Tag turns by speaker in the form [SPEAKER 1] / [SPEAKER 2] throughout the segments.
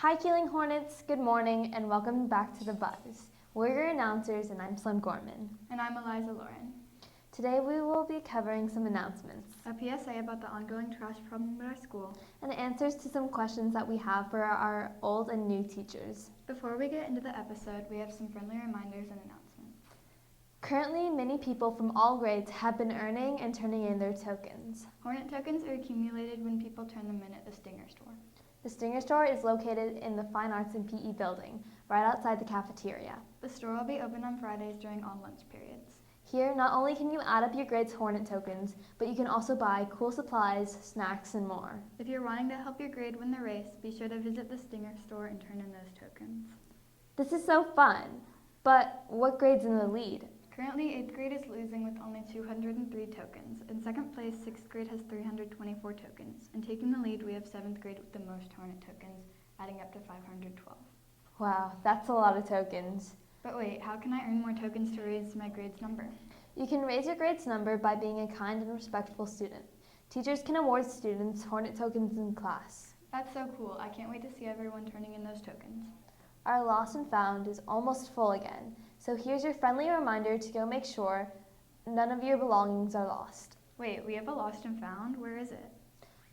[SPEAKER 1] Hi Keeling Hornets, good morning and welcome back to The Buzz. We're your announcers and I'm Slim Gorman.
[SPEAKER 2] And I'm Eliza Lauren.
[SPEAKER 1] Today we will be covering some announcements,
[SPEAKER 2] A PSA about the ongoing trash problem at our school,
[SPEAKER 1] and answers to some questions that we have for our old and new teachers.
[SPEAKER 2] Before we get into the episode, we have some friendly reminders and announcements.
[SPEAKER 1] Currently, many people from all grades have been earning and turning in their tokens.
[SPEAKER 2] Hornet tokens are accumulated when people turn them in at the Stinger store.
[SPEAKER 1] The Stinger store is located in the Fine Arts and PE building, right outside the cafeteria.
[SPEAKER 2] The store will be open on Fridays during all lunch periods.
[SPEAKER 1] Here, not only can you add up your grades Hornet tokens, but you can also buy cool supplies, snacks, and more.
[SPEAKER 2] If you're wanting to help your grade win the race, be sure to visit the Stinger store and turn in those tokens.
[SPEAKER 1] This is so fun, but what grade's in the lead?
[SPEAKER 2] Currently, 8th grade is losing with only 203 tokens. In second place, 6th grade has 324 tokens. And taking the lead, we have 7th grade with the most Hornet tokens, adding up to 512.
[SPEAKER 1] Wow, that's a lot of tokens.
[SPEAKER 2] But wait, how can I earn more tokens to raise my grade's number?
[SPEAKER 1] You can raise your grade's number by being a kind and respectful student. Teachers can award students Hornet tokens in class.
[SPEAKER 2] That's so cool. I can't wait to see everyone turning in those tokens.
[SPEAKER 1] Our Lost and Found is almost full again, so here's your friendly reminder to go make sure none of your belongings are lost.
[SPEAKER 2] Wait, we have a Lost and Found? Where is it?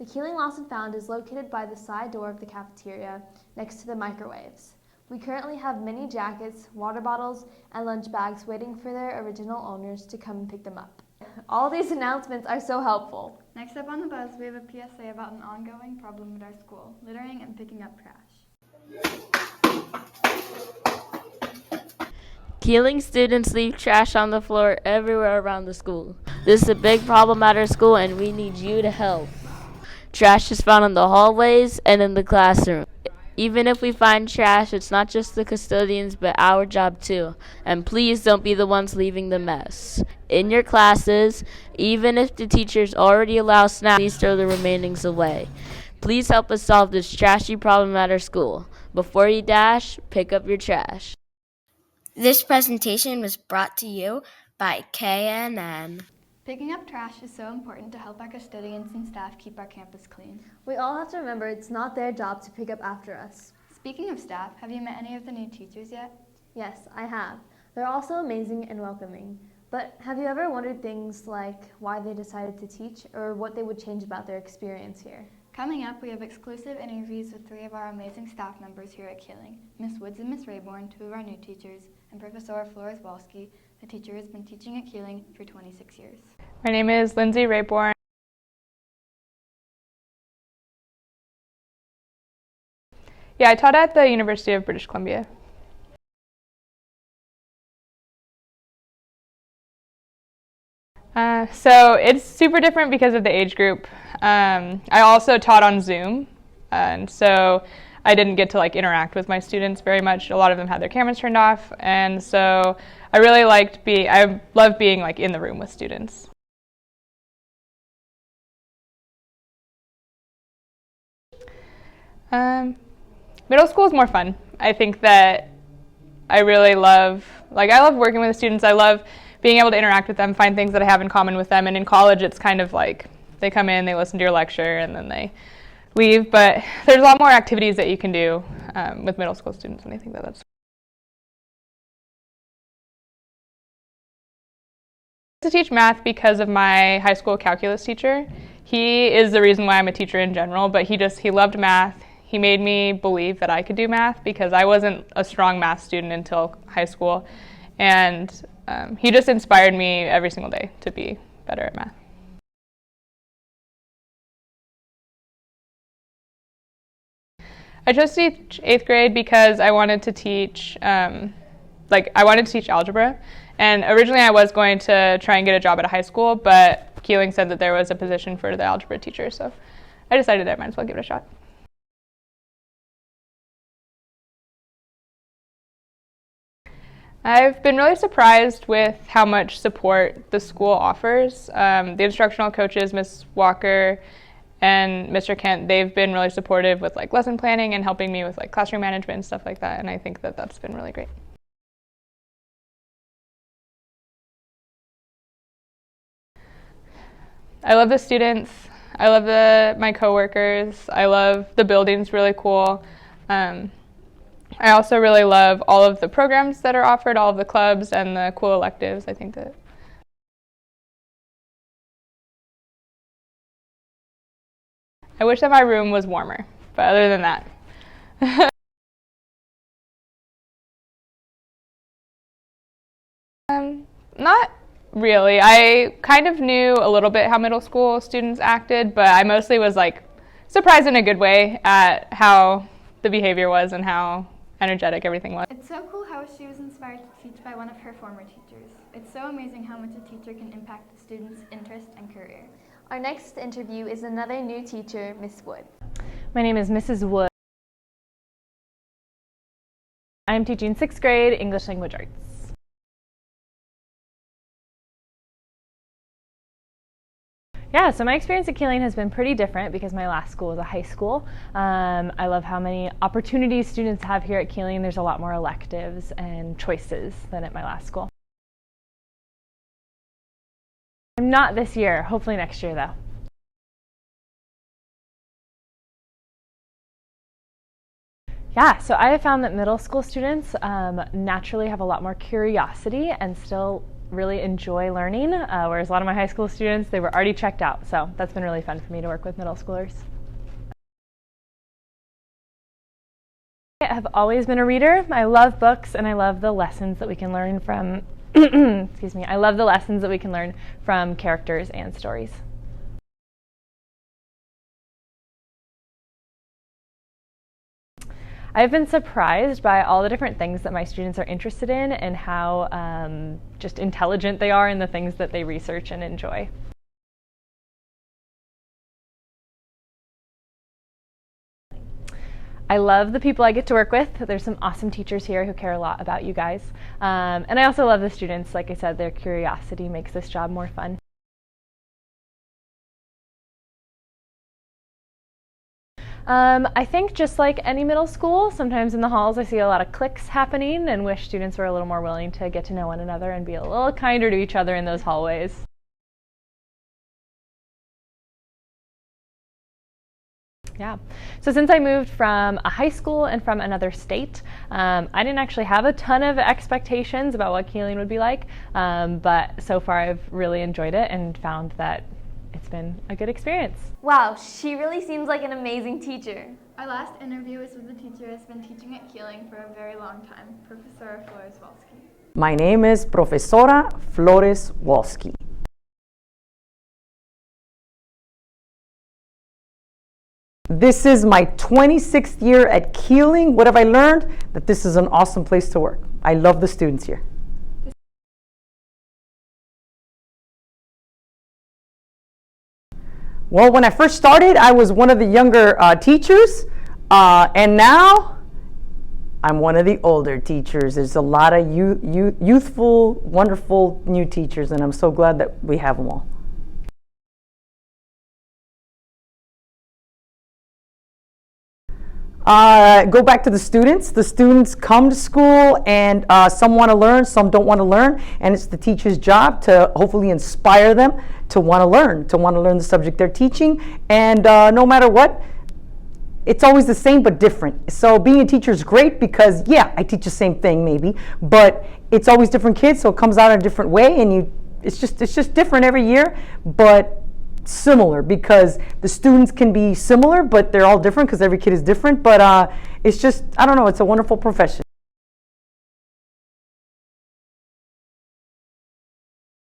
[SPEAKER 1] The Keeling Lost and Found is located by the side door of the cafeteria next to the microwaves. We currently have many jackets, water bottles, and lunch bags waiting for their original owners to come and pick them up. All these announcements are so helpful.
[SPEAKER 2] Next up on The Buzz, we have a PSA about an ongoing problem at our school, littering and picking up trash.
[SPEAKER 3] Keeling students leave trash on the floor everywhere around the school. This is a big problem at our school and we need you to help. Trash is found in the hallways and in the classroom. Even if we find trash, it's not just the custodians but our job too. And please don't be the ones leaving the mess. In your classes, even if the teachers already allow snacks, please throw the remainings away. Please help us solve this trashy problem at our school. Before you dash, pick up your trash.
[SPEAKER 4] This presentation was brought to you by KNN.
[SPEAKER 2] Picking up trash is so important to help our custodians and staff keep our campus clean.
[SPEAKER 1] We all have to remember it's not their job to pick up after us.
[SPEAKER 2] Speaking of staff, have you met any of the new teachers yet?
[SPEAKER 1] Yes, I have. They're also amazing and welcoming. But have you ever wondered things like why they decided to teach or what they would change about their experience here?
[SPEAKER 2] Coming up, we have exclusive interviews with 3 of our amazing staff members here at Keeling, Miss Woods and Miss Rayborn, 2 of our new teachers, and Professor Flores-Walski, the teacher who has been teaching at Keeling for 26 years.
[SPEAKER 5] My name is Lindsay Rayborn. Yeah, I taught at the University of British Columbia. So it's super different because of the age group. I also taught on Zoom, and so I didn't get to interact with my students very much. A lot of them had their cameras turned off, and so I really I love being in the room with students. Middle school is more fun. I think that I really love, I love working with the students. I love being able to interact with them, find things that I have in common with them. And in college, it's kind of they come in, they listen to your lecture, and then they leave. But there's a lot more activities that you can do with middle school students, and I think that that's. To teach math because of my high school calculus teacher. He is the reason why I'm a teacher in general, but he loved math. He made me believe that I could do math because I wasn't a strong math student until high school. And he just inspired me every single day to be better at math. I chose to teach 8th grade because I wanted to teach, I wanted to teach algebra. And originally I was going to try and get a job at a high school, but Keeling said that there was a position for the algebra teacher, so I decided I might as well give it a shot. I've been really surprised with how much support the school offers. The instructional coaches, Ms. Walker and Mr. Kent, they've been really supportive with lesson planning and helping me with classroom management and stuff like that, and I think that that's been really great. I love the students. I love my coworkers. I love the building's really cool. I also really love all of the programs that are offered, all of the clubs and the cool electives. I think that I wish that my room was warmer, but other than that. Not really. I kind of knew a little bit how middle school students acted, but I mostly was like surprised in a good way at how the behavior was and how energetic everything was.
[SPEAKER 2] It's so cool how she was inspired to teach by one of her former teachers. It's so amazing how much a teacher can impact a student's interest and career.
[SPEAKER 1] Our next interview is another new teacher, Miss Wood.
[SPEAKER 6] My name is Mrs. Wood. I am teaching 6th grade English Language Arts. Yeah, so my experience at Keeling has been pretty different because my last school was a high school. I love how many opportunities students have here at Keeling. There's a lot more electives and choices than at my last school. I'm not this year, hopefully next year though. Yeah, so I have found that middle school students naturally have a lot more curiosity and still really enjoy learning, whereas a lot of my high school students, they were already checked out. So that's been really fun for me to work with middle schoolers. I have always been a reader. I love books and I love the lessons that we can learn from, excuse me, I love the lessons that we can learn from characters and stories. I've been surprised by all the different things that my students are interested in and how just intelligent they are in the things that they research and enjoy. I love the people I get to work with. There's some awesome teachers here who care a lot about you guys. And I also love the students. Like I said, their curiosity makes this job more fun. I think just like any middle school, sometimes in the halls I see a lot of cliques happening and wish students were a little more willing to get to know one another and be a little kinder to each other in those hallways. Yeah, so since I moved from a high school and from another state, I didn't actually have a ton of expectations about what Keeling would be like, but so far I've really enjoyed it and found that it's been a good experience.
[SPEAKER 1] Wow, she really seems like an amazing teacher.
[SPEAKER 2] Our last interview is with the teacher who has been teaching at Keeling for a very long time, Professor Flores-Walski.
[SPEAKER 7] My name is Profesora Flores-Walski. This is my 26th year at Keeling. What have I learned? That this is an awesome place to work. I love the students here. Well, when I first started, I was one of the younger teachers, and now I'm one of the older teachers. There's a lot of youthful, wonderful new teachers, and I'm so glad that we have them all. Go back to the students. The students come to school and some want to learn, some don't want to learn, and it's the teacher's job to hopefully inspire them to want to learn the subject they're teaching. And no matter what, it's always the same but different. So being a teacher is great because, yeah, I teach the same thing maybe, but it's always different kids, so it comes out in a different way, and it's just different every year, but similar because the students can be similar, but they're all different because every kid is different. But it's just, I don't know, it's a wonderful profession.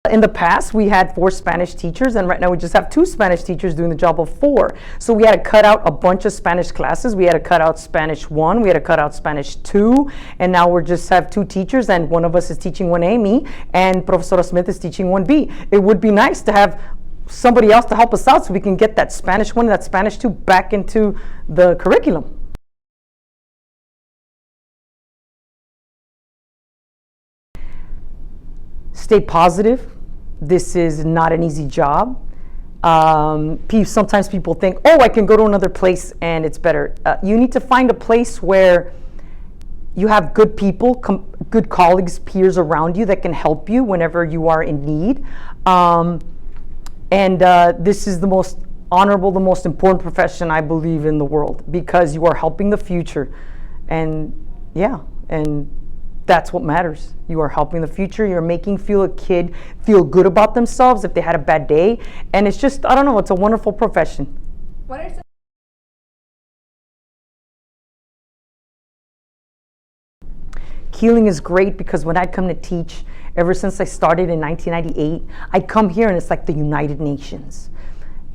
[SPEAKER 7] In the past, we had 4 Spanish teachers, and right now we just have 2 Spanish teachers doing the job of 4. So we had to cut out a bunch of Spanish classes. We had to cut out Spanish 1, we had to cut out Spanish 2, and now we just have 2 teachers, and one of us is teaching 1A, me, and Professora Smith is teaching 1B. It would be nice to have somebody else to help us out so we can get that Spanish 1 and that Spanish 2 back into the curriculum. Stay positive. This is not an easy job. Sometimes people think, oh, I can go to another place and it's better. You need to find a place where you have good people, good colleagues, peers around you that can help you whenever you are in need. And this is the most honorable, the most important profession I believe in the world, because you are helping the future. And yeah, and that's what matters. You are helping the future. You're making a kid feel good about themselves if they had a bad day. And it's just, I don't know, it's a wonderful profession.
[SPEAKER 8] What are some
[SPEAKER 7] Keeling is great because when I come to teach, ever since I started in 1998, I come here and it's like the United Nations.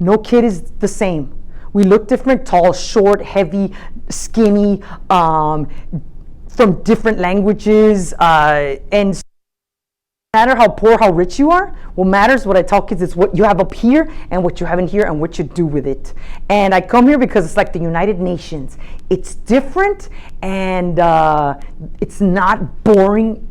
[SPEAKER 7] No kid is the same. We look different, tall, short, heavy, skinny, from different languages, and no matter how poor, how rich you are, what matters, what I tell kids, is what you have up here and what you have in here and what you do with it. And I come here because it's like the United Nations. It's different and it's not boring.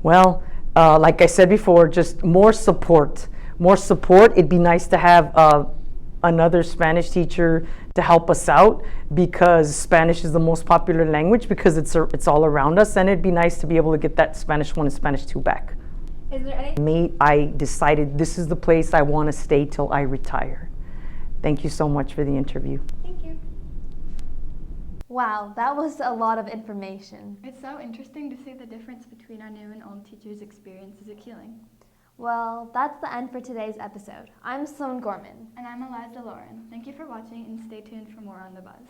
[SPEAKER 7] Well, like I said before, just more support. More support. It'd be nice to have another Spanish teacher to help us out, because Spanish is the most popular language because it's all around us, and it'd be nice to be able to get that Spanish 1 and Spanish 2 back.
[SPEAKER 8] Is there any
[SPEAKER 7] I decided this is the place I want to stay till I retire. Thank you so much for the interview.
[SPEAKER 8] Thank you.
[SPEAKER 1] Wow, that was a lot of information.
[SPEAKER 2] It's so interesting to see the difference between our new and old teachers' experiences at Keeling.
[SPEAKER 1] Well, that's the end for today's episode. I'm Sloan Gorman.
[SPEAKER 2] And I'm Eliza Lauren. Thank you for watching and stay tuned for more on The Buzz.